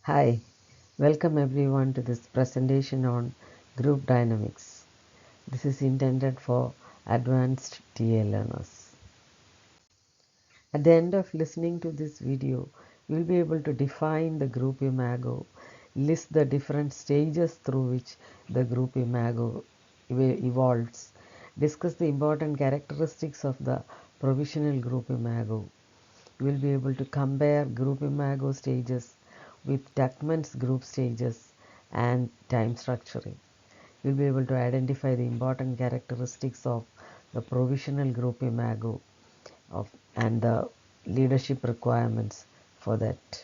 Hi, welcome everyone to this presentation on group dynamics. This is intended for advanced TA learners. At the end of listening to this video, you will be able to define the group imago, list the different stages through which the group imago evolves, discuss the important characteristics of the provisional group imago. You will be able to compare group imago stages with Tuckman's group stages and time structuring. You will be able to identify the important characteristics of the provisional group imago and the leadership requirements for that.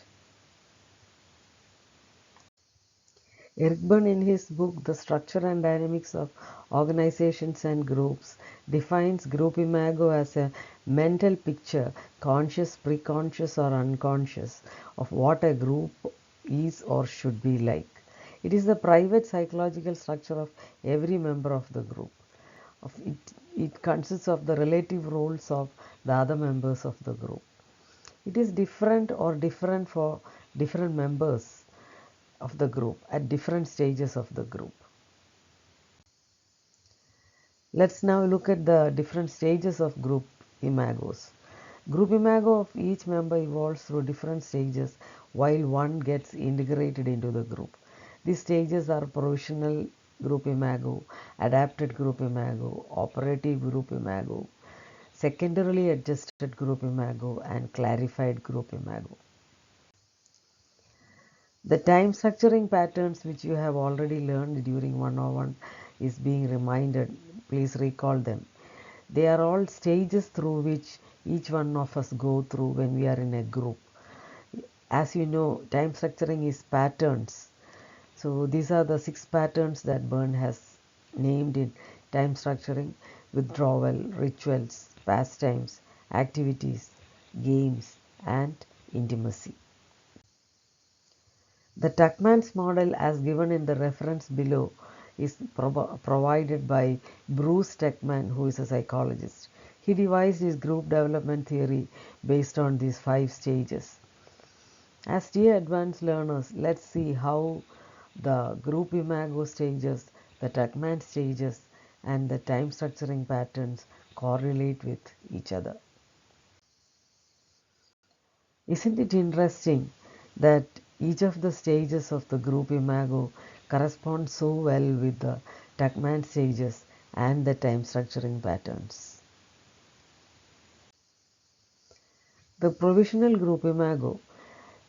Erkburn, in his book The Structure and Dynamics of Organizations and Groups, defines group imago as a mental picture, conscious, preconscious, or unconscious, of what a group is or should be like. It is the private psychological structure of every member of the group. It consists of the relative roles of the other members of the group. It is different for different members of the group at different stages of the group. Let's now look at the different stages of group imagos. Group imago of each member evolves through different stages while one gets integrated into the group. These stages are provisional group imago, adapted group imago, operative group imago, secondarily adjusted group imago, and clarified group imago. The time structuring patterns which you have already learned during 101 is being reminded. Please recall them. They are all stages through which each one of us go through when we are in a group. As you know, time structuring is patterns. So these are the 6 patterns that Byrne has named in time structuring: withdrawal, rituals, pastimes, activities, games, and intimacy. The Tuckman's model, as given in the reference below, is provided by Bruce Tuckman, who is a psychologist. He devised his group development theory based on these 5 stages. As dear advanced learners, let's see how the group imago stages, the Tuckman stages, and the time structuring patterns correlate with each other. Isn't it interesting that each of the stages of the group imago corresponds so well with the Tuckman stages and the time structuring patterns? The provisional group imago.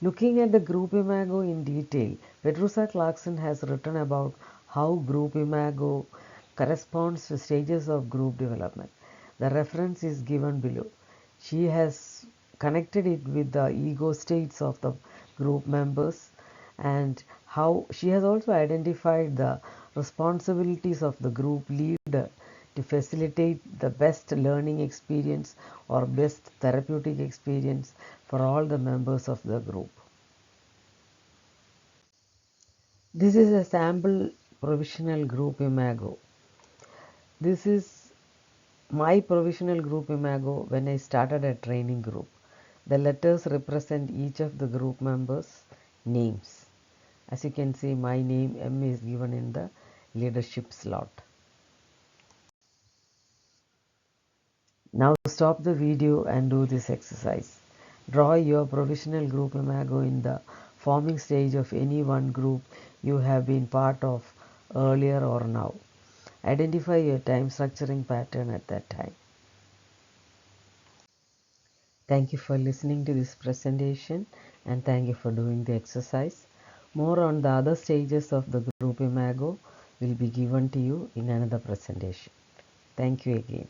Looking at the group imago in detail, Pedrosa Clarkson has written about how group imago corresponds to stages of group development. The reference is given below. She has connected it with the ego states of the group members, and how she has also identified the responsibilities of the group leader to facilitate the best learning experience or best therapeutic experience for all the members of the group. This is a sample provisional group imago. This is my provisional group imago when I started a training group. The letters represent each of the group members' names. As you can see, my name M is given in the leadership slot. Now stop the video and do this exercise. Draw your provisional group imago in the forming stage of any one group you have been part of earlier or now. Identify your time structuring pattern at that time. Thank you for listening to this presentation, and thank you for doing the exercise. More on the other stages of the group imago will be given to you in another presentation. Thank you again.